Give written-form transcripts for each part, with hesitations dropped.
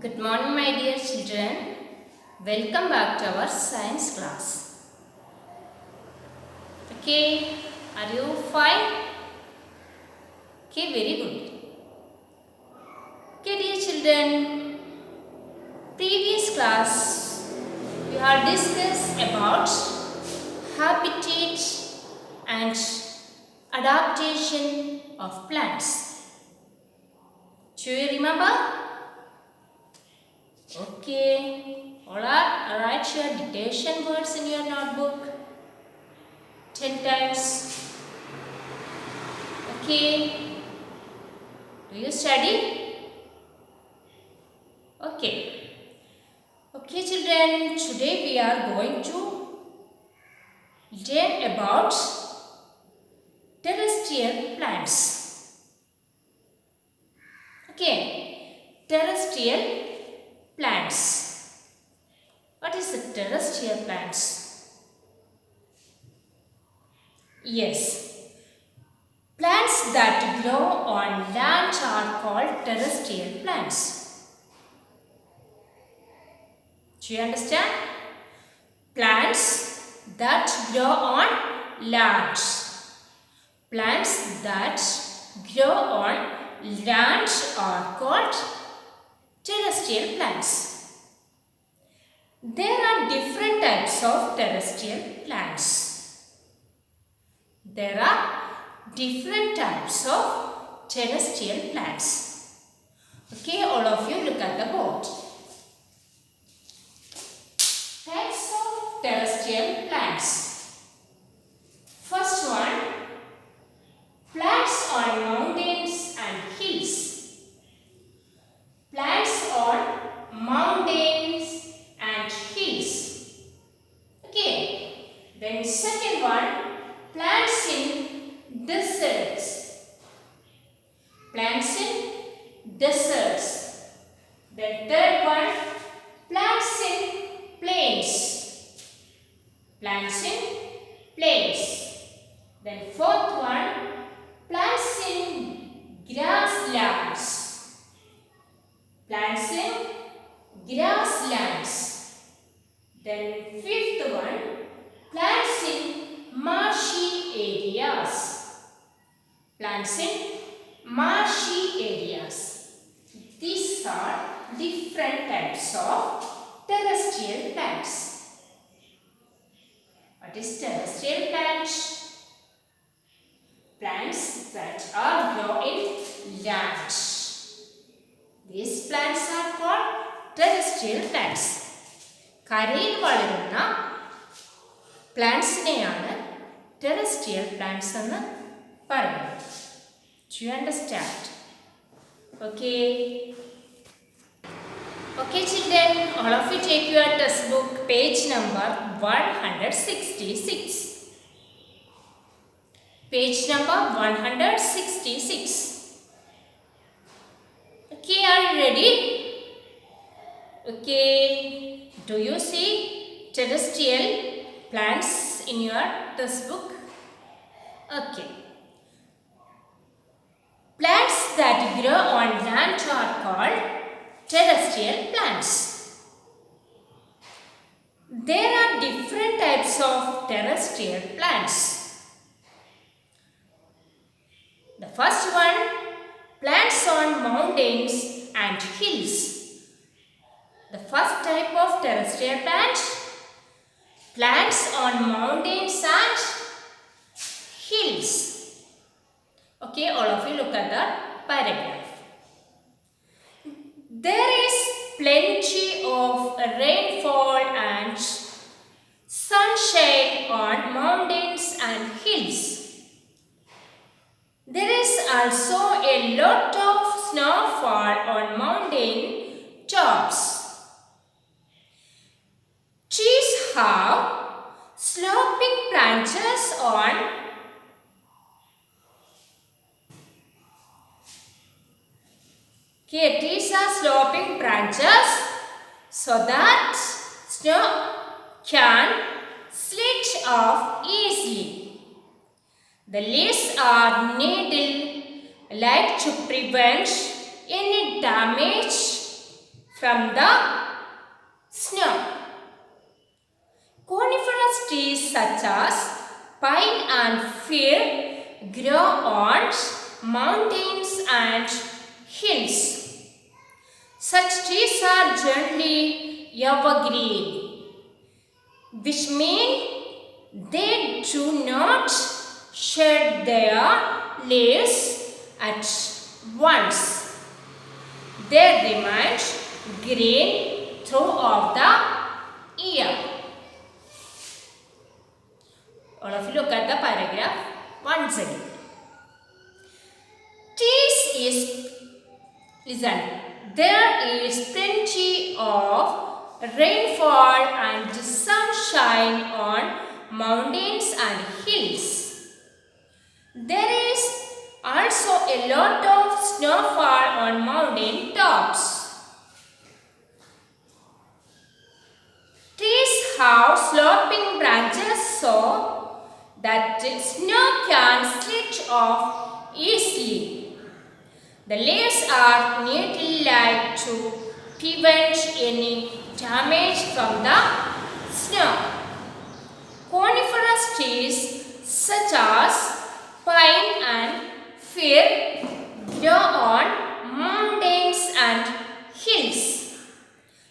Good morning, my dear children. Welcome back to our science class. Okay, are you fine? Okay, very good. Okay, dear children, previous class we have discussed about habitat and adaptation of plants. Do you remember? Okay, alright, write your dictation words in your notebook 10 times. Okay, do you study? Okay. Okay children, today we are going to learn about terrestrial plants. Okay, terrestrial plants. What is the terrestrial plants? Yes, plants that grow on land are called terrestrial plants. Do you understand? Plants that grow on land. Plants that grow on land are called terrestrial plants. There are different types of terrestrial plants. There are different types of terrestrial plants. Okay, all of you look at the board. Types of terrestrial plants. First one, plants on mountains and hills. Plants on mountains and hills. Okay. Then second one, plants in deserts. Plants in deserts. Then third one, plants in plains. Plants in plains. Then fourth one, plants in grasslands. Plants in grasslands. Then fifth one, plants in marshy areas. Plants in marshy areas. These are different types of terrestrial plants. What is terrestrial plants? Plants that are grown in land. These plants are called terrestrial plants. കരയിൽ വളരുന്ന പ്ലാന്റ്സിനെയാണ് terrestrial plants എന്ന് പറയുന്നത്. Do you understand? Okay. Okay children, all of you take your textbook page number 166. Page number 166. Okay, are you ready? Okay, do you see terrestrial plants in your textbook? Okay. Plants that grow on land are called terrestrial plants. There are different types of terrestrial plants. The first one, plants on mountains and hills. The first type of terrestrial plant, plants on mountains and hills. Okay, all of you look at the paragraph. There is plenty of rainfall and sunshine on mountains and hills. There is also a lot of snowfall on mountain tops. Trees have sloping branches on trees are sloping branches so that snow can slide off easily. The leaves are needle-like to prevent any damage from the snow. Coniferous trees such as pine and fir grow on mountains and hills. Such trees are generally evergreen, which means they do not shed their leaves at once. They remain green throughout the year. All of you look at the paragraph once again. Trees is, listen, there is plenty of rainfall and sunshine on mountains and hills. There is also a lot of snowfall on mountain tops. Trees have sloping branches so that snow can slide off easily. The leaves are needle-like to prevent any damage from the snow. Coniferous trees such as pine and fir grow on mountains and hills.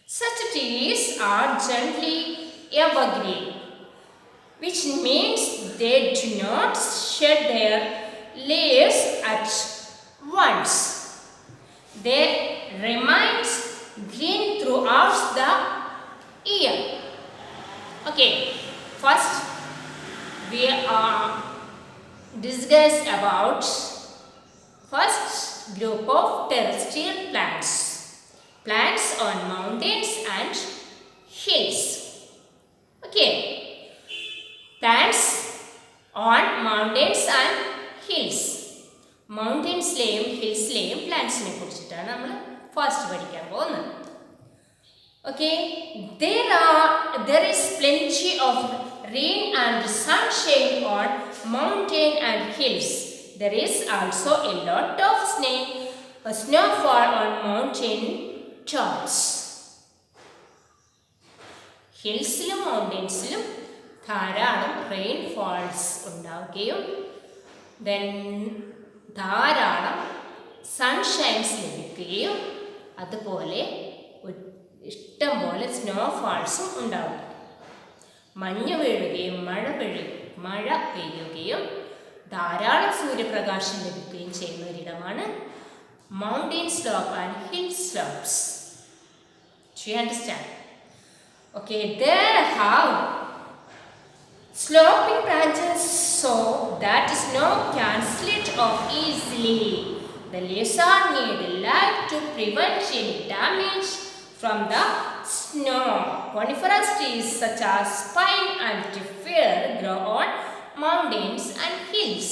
Such trees are generally evergreen, which means they do not shed their leaves at once. They remain green throughout the year. Okay, first we are discuss about first group of terrestrial plants. Plants on mountains and hills. Okay. Plants on mountains and hills. Mountainsലെയും ഹിൽസിലെയും പ്ലാന്റ്സിനെ കുറിച്ചിട്ടാണ് നമ്മൾ first പഠിക്കാൻ പോകുന്നത്. Okay, there is plenty of rain and sunshine on mountain and hills. There is also a lot of snowfall on mountain tops. ഹിൽസിലും മൗണ്ടൻസിലും ധാരാളം റെയിൻഫാൾസ് ഉണ്ടാവുകയും ധാരാളം സൺഷൈൻസ് ലഭിക്കുകയും അതുപോലെ ഇഷ്ടം പോലെ സ്നോഫാൾസും ഉണ്ടാവും. മഞ്ഞ് വീഴുകയും മഴ പെയ്യുകയും ധാരാളം സൂര്യപ്രകാശം ലഭിക്കുകയും ചെയ്യുന്ന ഒരിടമാണ് mountain slope and hill slopes. Do you understand? Okay, there have sloping branches so that snow can slide off easily. The leaves are needle-like to prevent any damage from the snow. Coniferous trees such as pine and fir grow on mountains and hills.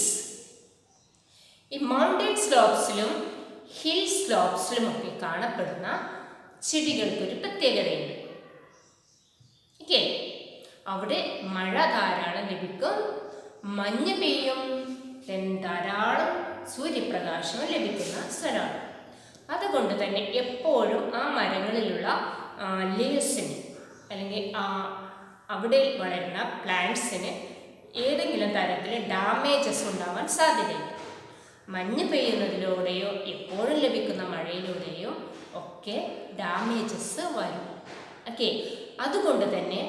In mountain slopes-ilum hill slopes-ilum ഒക്കെ കാണപ്പെടുന്ന ചെടികൾക്കൊരു പ്രത്യേകതയുണ്ട്. Okay, അവിടെ മഴ ധാരാളം ലഭിക്കും, മഞ്ഞ് പെയ്യും, ധാരാളം സൂര്യപ്രകാശം ലഭിക്കുന്ന സ്ഥലമാണ്. അതുകൊണ്ട് തന്നെ എപ്പോഴും ആ മരങ്ങളിലുള്ള ലീവ്സിന് അല്ലെങ്കിൽ അവിടെ വളരുന്ന പ്ലാന്റ്സിന് ഏതെങ്കിലും തരത്തിൽ ഡാമേജസ് ഉണ്ടാവാൻ സാധ്യതയുണ്ട്. മഞ്ഞ് പെയ്യുന്നതിലൂടെയോ എപ്പോഴും ലഭിക്കുന്ന മഴയിലൂടെയോ ഒക്കെ ഡാമേജസ് വരും. ഓക്കെ, അതുകൊണ്ട് തന്നെ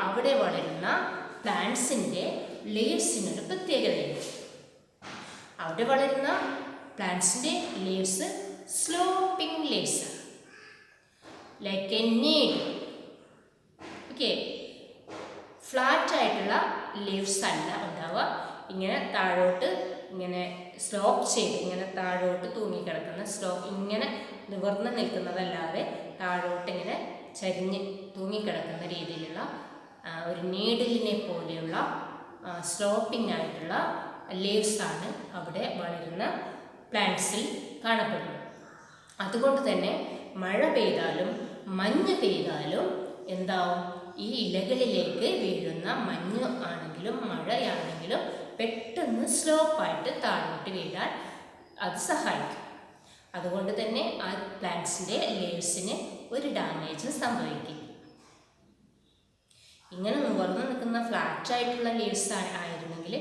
അവിടെ വളരുന്ന പ്ലാന്റ്സിൻ്റെ ലീവ്സിനൊരു പ്രത്യേകതയുണ്ട്. അവിടെ വളരുന്ന പ്ലാന്റ്സിൻ്റെ ലീവ്സ് സ്ലോപ്പിംഗ് ലീവ്സ് ആണ്, like A need. Okay, flat ആയിട്ടുള്ള ലീവ്സ് അല്ല ഉണ്ടാവുക, ഇങ്ങനെ താഴോട്ട് ഇങ്ങനെ സ്ലോപ്പ് ചെയ്ത് ഇങ്ങനെ താഴോട്ട് തൂങ്ങിക്കിടക്കുന്ന ഇങ്ങനെ നിവർന്ന് നിൽക്കുന്നതല്ലാതെ താഴോട്ട് ഇങ്ങനെ ചരിഞ്ഞ് തൂങ്ങിക്കിടക്കുന്ന രീതിയിലുള്ള ഒരു നീഡിലിനെ പോലെയുള്ള സ്ലോപ്പിംഗ് ആയിട്ടുള്ള ലീവ്സാണ് അവിടെ വളരുന്ന പ്ലാന്റ്സിൽ കാണപ്പെടുന്നത്. അതുകൊണ്ട് തന്നെ മഴ പെയ്താലും മഞ്ഞ് പെയ്താലും എന്താവും, ഈ ഇലകളിലേക്ക് വീഴുന്ന മഞ്ഞ് ആണെങ്കിലും മഴയാണെങ്കിലും പെട്ടെന്ന് സ്ലോപ്പായിട്ട് താഴോട്ട് വീഴാൻ അത് സഹായിക്കും. അതുകൊണ്ട് തന്നെ ആ പ്ലാന്റ്സിൻ്റെ ലേയേഴ്സിന് ഒരു ഡാമേജും സംഭവിക്കില്ല. ഇങ്ങനെ നിവർന്ന് നിൽക്കുന്ന ഫ്ലാറ്റ് ആയിട്ടുള്ള ലേയേഴ്സ് ആയിരുന്നെങ്കിൽ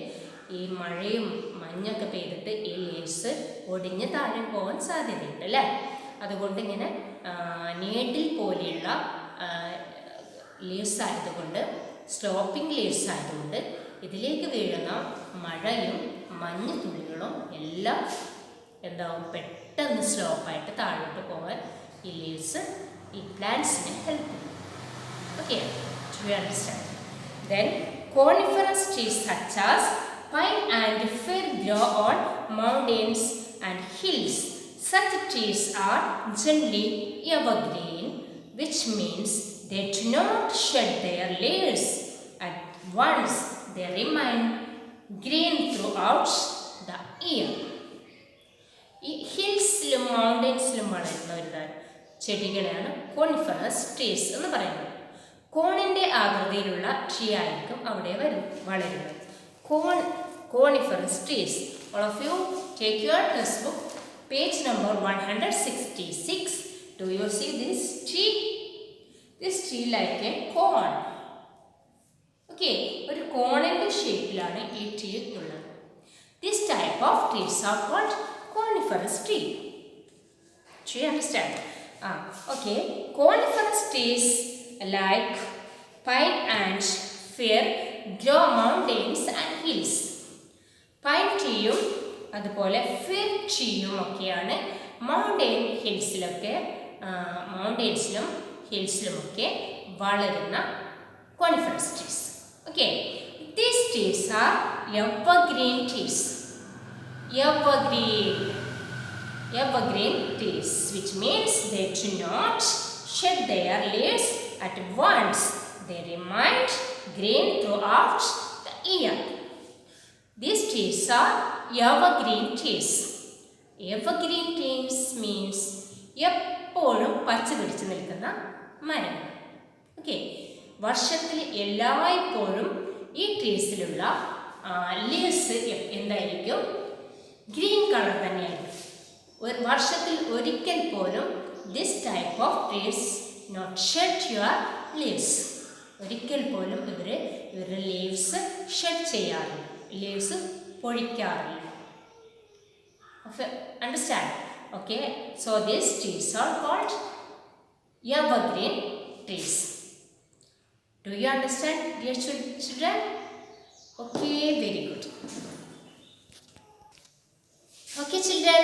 ഈ മഴയും മഞ്ഞൊക്കെ പെയ്തിട്ട് ഈ ലേയേഴ്സ് ഒടിഞ്ഞ് താഴെ പോകാൻ സാധ്യതയുണ്ട് അല്ലേ. അതുകൊണ്ട് ഇങ്ങനെ നീഡിൽ പോലെയുള്ള ലേയേഴ്സ് ആയതുകൊണ്ട്, സ്ലോപ്പിംഗ് ലേയേഴ്സ് ആയതുകൊണ്ട് ഇതിലേക്ക് വീഴുന്ന മഴയും മഞ്ഞ് തുള്ളികളും എല്ലാം എന്താവും, പെട്ടെന്ന് സ്ലോപ്പായിട്ട് താഴോട്ട് പോകാൻ ഈ ലേയേഴ്സ് ഈ പ്ലാന്റ്സിനെ ഹെൽപ്പ് ചെയ്യും. Okay, do you understand? Then coniferous trees such as pine and fir grow on mountains and hills. Such trees are generally evergreen, which means they do not shed their leaves at once. They remain green throughout the year. ഈ ഹിൽസിലും മൗണ്ടൻസിലും വളരുന്ന ഒരു ചെടികളാണ് coniferous trees എന്ന് പറയുന്നത്. കോണിൻ്റെ ആകൃതിയിലുള്ള tree ആയിരിക്കും അവിടെ വളരുന്നത്. Coniferous trees. All of you take your textbook, page number 166. Do you see this tree? This tree like a cone. Okay, ഒരു കോണിൻ്റെ ഷേപ്പിലാണ് ഈ ട്രീ ഉള്ളത്. This type of trees are called coniferous tree. Do you understand? Okay, coniferous trees like pine and fir grow mountains and hills. Pine ട്രീയും അതുപോലെ fir ട്രീയും ഒക്കെയാണ് മൗണ്ടെയ്ൻസിലും ഹിൽസിലുമൊക്കെ വളരുന്ന coniferous trees. Okay, these trees are evergreen trees. Evergreen trees, which means they do not shed their leaves at once. They remain green throughout the year. These trees are evergreen trees. Evergreen trees means എപ്പോഴും പച്ച പിടിച്ച് നിൽക്കുന്ന മരങ്ങൾ. Okay, വർഷത്തിൽ എല്ലായ്പ്പോഴും ഈ ട്രീസിലുള്ള leaves എന്തായിരിക്കും? ഗ്രീൻ കളർ തന്നെയായിരിക്കും. ഒരു വർഷത്തിൽ ഒരിക്കൽ പോലും this type of trees not shed your leaves. ഒരിക്കൽ പോലും ഇവരുടെ ലീവ്സ് ഷെഡ് ചെയ്യാറില്ല, ലീവ്സ് പൊഴിക്കാറില്ല. Understand? Okay, so these trees are called evergreen trees. Do you understand, dear children? Okay, very good. Okay, children,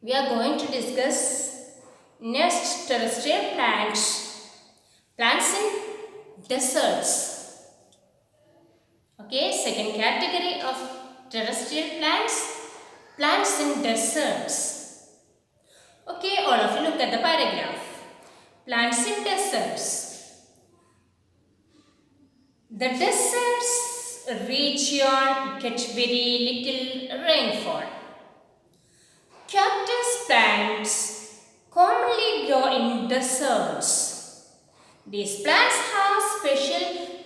we are going to discuss next terrestrial plants in deserts. Okay, second category of terrestrial plants in deserts. Okay, all of you look at the paragraph. Plants in deserts. The deserts region get very little rainfall. Cactus plants commonly grow in deserts. These plants have special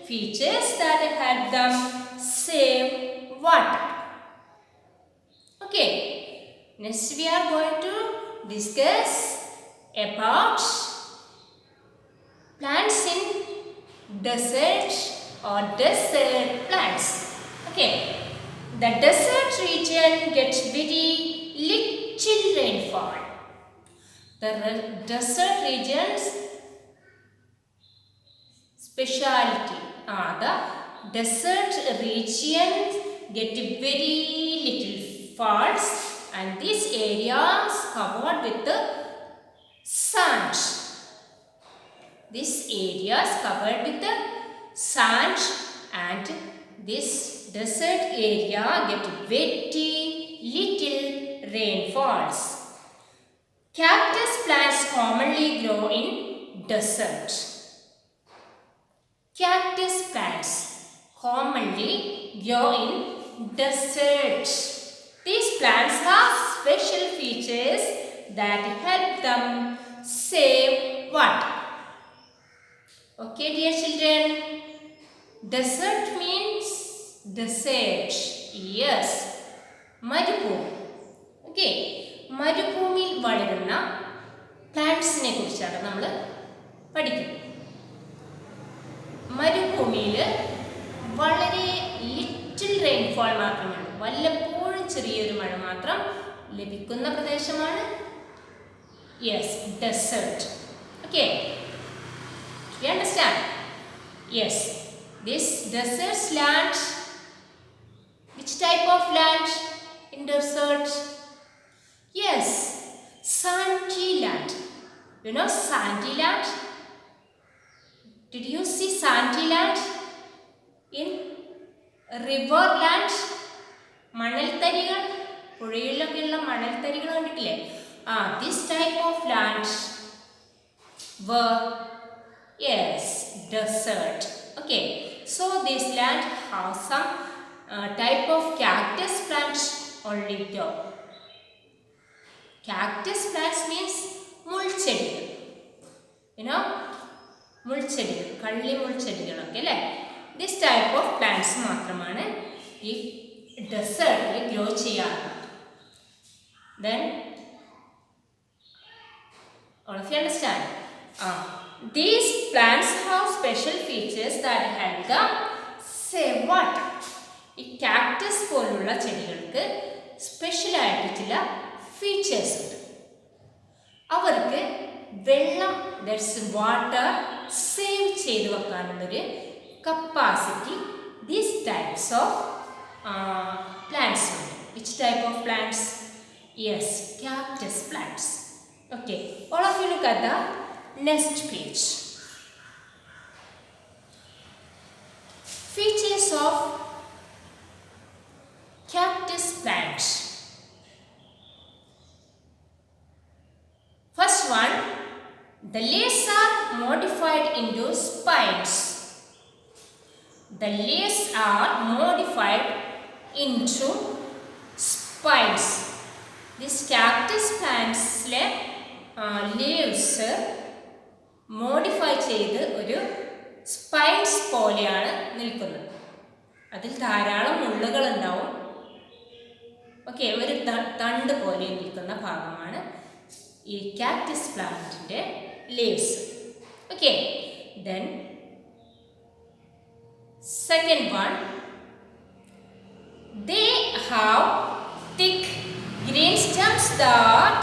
features that help them save water. Okay, next we are going to discuss about plants in desert or desert plants. Okay, the desert region gets very little rainfall. The desert region's speciality the desert regions get very little falls, and this area is covered with the sand. This area is covered with the sand, and this desert area get very little rainfalls. Cactus plants commonly grow in desert. Cactus plants commonly grow in desert. These plants have special features that help them save water. Okay, dear children, desert means desert. Yes, മരുഭൂമി. Okay, മരുഭൂമിയിൽ വളരുന്ന പ്ലാന്റ്സിനെ കുറിച്ചാണ് നമ്മൾ പഠിക്കുന്നത്. മരുഭൂമിയിൽ വളരെ little rainfall മാത്രമാണ്, വല്ലപ്പോഴും ചെറിയൊരു മഴ മാത്രം ലഭിക്കുന്ന പ്രദേശമാണ് desert. Okay, you understand? Yes, this desert land, which type of land in desert? Yes, sandy land. You know sandy land? Did you see sandy land in river land? മണൽത്തരികൾ, പുഴയിലൊക്കെയുള്ള മണൽത്തരികൾ കണ്ടിട്ടില്ലേ? This type of land were desert. Okay, so this land has some type of cactus plants only though. Cactus plants means മുൾച്ചെടികൾ. You know, മുൾച്ചെടികൾ, കള്ളി മുൾച്ചെടികളൊക്കെ അല്ലേ? This type of plants മാത്രമാണ് ഈ ഡെസേർട്ടിൽ grow ചെയ്യാറുള്ളത്. Then all of you understand? These plants have special features that help them save water. ഈ cactus പോലുള്ള ചെടികൾക്ക് സ്പെഷ്യലായിട്ട് ചില ഫീച്ചേഴ്സ് ഉണ്ട്. അവർക്ക് വെള്ളം, വാട്ടർ സേവ് ചെയ്ത് വെക്കാനുള്ളൊരു capacity these types of plants ഉണ്ട്. Which type of plants? Cactus plants. Okay, all of you look at the next page. Features of cactus plant. First one, the leaves are modified into spines. The leaves are modified into spines. This cactus plants leaves modify ചെയ്ത് ഒരു spines പോലെയാണ് നിൽക്കുന്നത്. അതിൽ ധാരാളം മുള്ളുകൾ ഉണ്ടാവും. Okay, ഒരു തണ്ട് പോലെ നിൽക്കുന്ന ഭാഗമാണ് ഈ കാക്ടസ് പ്ലാന്റിൻ്റെ leaves. Okay, then second one, they have thick green stems that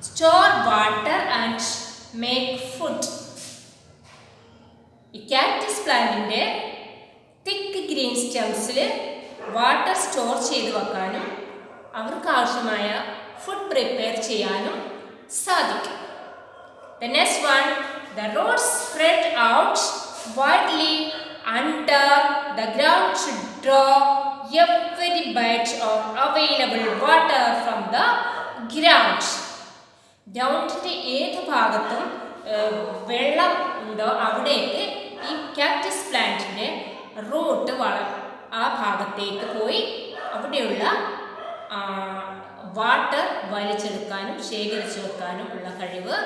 store water and make food. ഈ കാക്ടസ് പ്ലാന്റിൻ്റെ തിക്ക് ഗ്രീൻ സ്റ്റെംസിൽ വാട്ടർ സ്റ്റോർ ചെയ്ത് വെക്കാനും അവർക്ക് ആവശ്യമായ ഫുഡ് പ്രിപ്പയർ ചെയ്യാനും സാധിക്കും. The next one, the roots spread out widely under the ground to draw every bit of available water from the ground. ഗ്രൗണ്ടിൻ്റെ ഏത് ഭാഗത്തും വെള്ളം ഉണ്ടോ അവിടേക്ക് ഈ കാക്ടസ് പ്ലാന്റിൻ്റെ റൂട്ട് ആ ഭാഗത്തേക്ക് പോയി അവിടെയുള്ള വാട്ടർ വലിച്ചെടുക്കാനും ശേഖരിച്ചു വെക്കാനും ഉള്ള കഴിവ്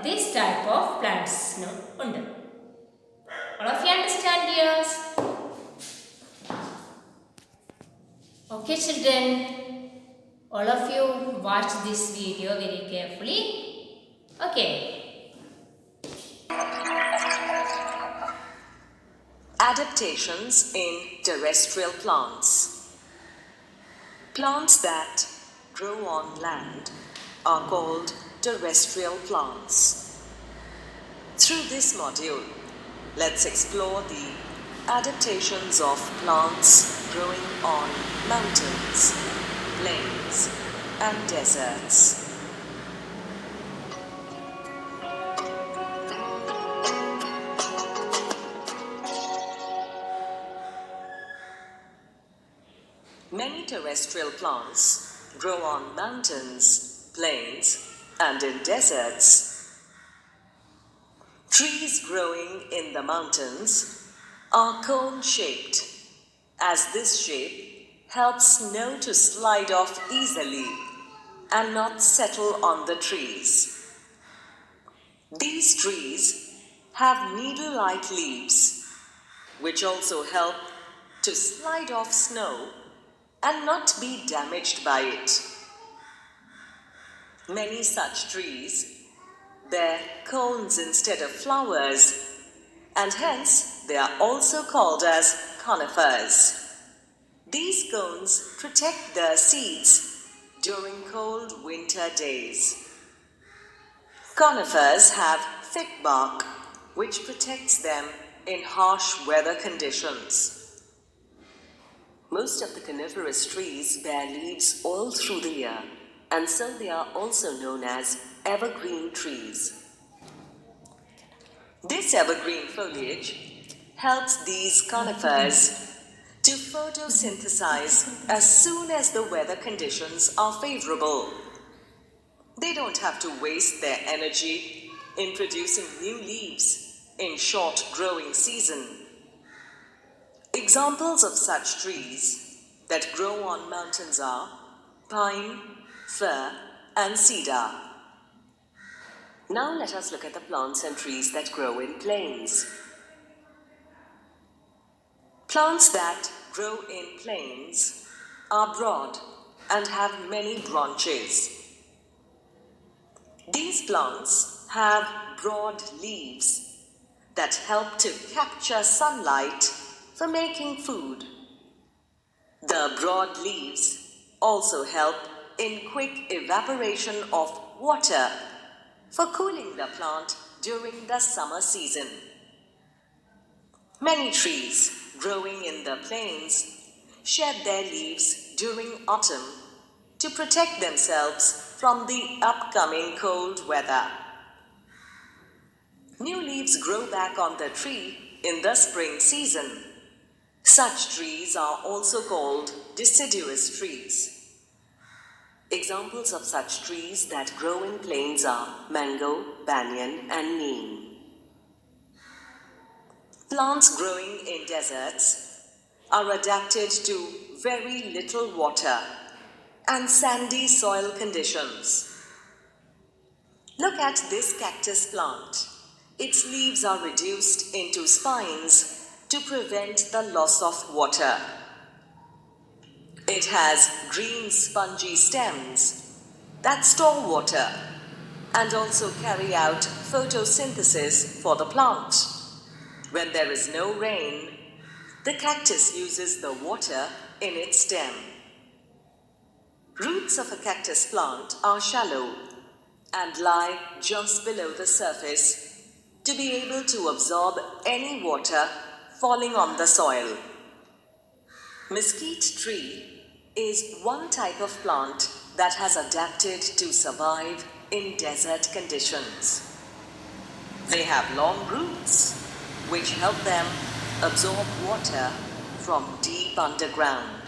ദിസ് ടൈപ്പ് ഓഫ് പ്ലാന്റ്സിനും ഉണ്ട്. All of you understand, dears? Okay, children, all of you watch this video very carefully. Okay. Adaptations in terrestrial plants. Plants that grow on land are called terrestrial plants. Through this module, let's explore the adaptations of plants growing on mountains, plains, and deserts. Many terrestrial plants grow on mountains, plains, and in deserts. Trees growing in the mountains are cone-shaped, as this shape helps snow to slide off easily and not settle on the trees. These trees have needle-like leaves, which also help to slide off snow and not be damaged by it. Many such trees bear cones instead of flowers, and hence they are also called as conifers. These cones protect the seeds during cold winter days. Conifers have thick bark, which protects them in harsh weather conditions. Most of the coniferous trees bear leaves all through the year, and so they are also known as evergreen trees. This evergreen foliage helps these conifers to photosynthesize as soon as the weather conditions are favorable. They don't have to waste their energy in producing new leaves in short growing season. Examples of such trees that grow on mountains are pine, fir, and cedar. Now let us look at the plants and trees that grow in plains. Plants that grow in plains are broad and have many branches. These plants have broad leaves that help to capture sunlight for making food. The broad leaves also help in quick evaporation of water for cooling the plant during the summer season. Many trees growing in the plains shed their leaves during autumn to protect themselves from the upcoming cold weather. New leaves grow back on the tree in the spring season. Such trees are also called deciduous trees. Examples of such trees that grow in plains are mango, banyan, and neem. Plants growing in deserts are adapted to very little water and sandy soil conditions. Look at this cactus plant. Its leaves are reduced into spines to prevent the loss of water. It has green spongy stems that store water and also carry out photosynthesis for the plant. When there is no rain, the cactus uses the water in its stem. Roots of a cactus plant are shallow and lie just below the surface to be able to absorb any water falling on the soil. Mesquite tree is one type of plant that has adapted to survive in desert conditions. They have long roots, which help them absorb water from deep underground.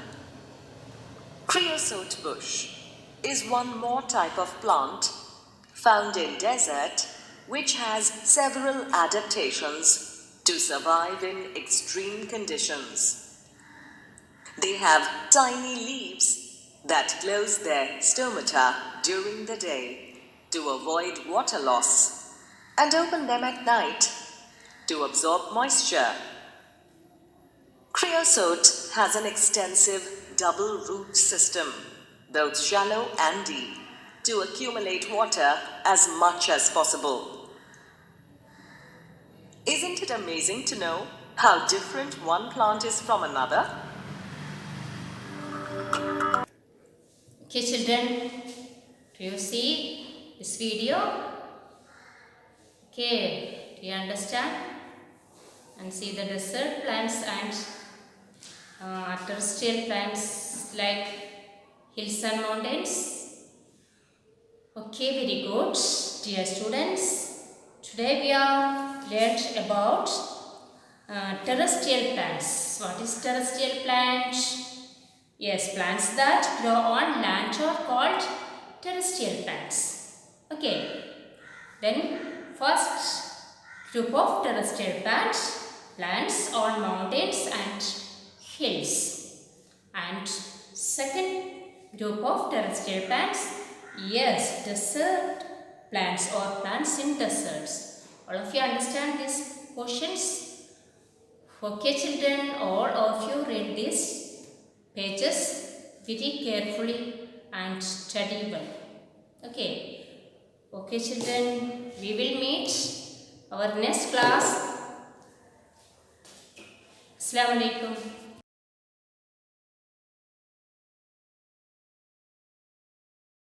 Creosote bush is one more type of plant found in desert which has several adaptations to survive in extreme conditions. They have tiny leaves that close their stomata during the day to avoid water loss and open them at night to absorb moisture. Creosote has an extensive double root system, both shallow and deep, to accumulate water as much as possible. Isn't it amazing to know how different one plant is from another? Okay, children, do you see this video? Okay, do you understand? And see the desert plants and terrestrial plants like hills and mountains. Okay, very good, dear students. Today we are learned about terrestrial plants. What is terrestrial plant? Yes, plants that grow on land are called terrestrial plants. Okay, then first group of terrestrial plants on mountains and hills, and second group of terrestrial plants, yes, desert plants or plants in deserts. All of you understand these questions? Okay children, all of you read these pages very carefully and study well. Okay. Okay children, we will meet our next class. Assalamu alaikum.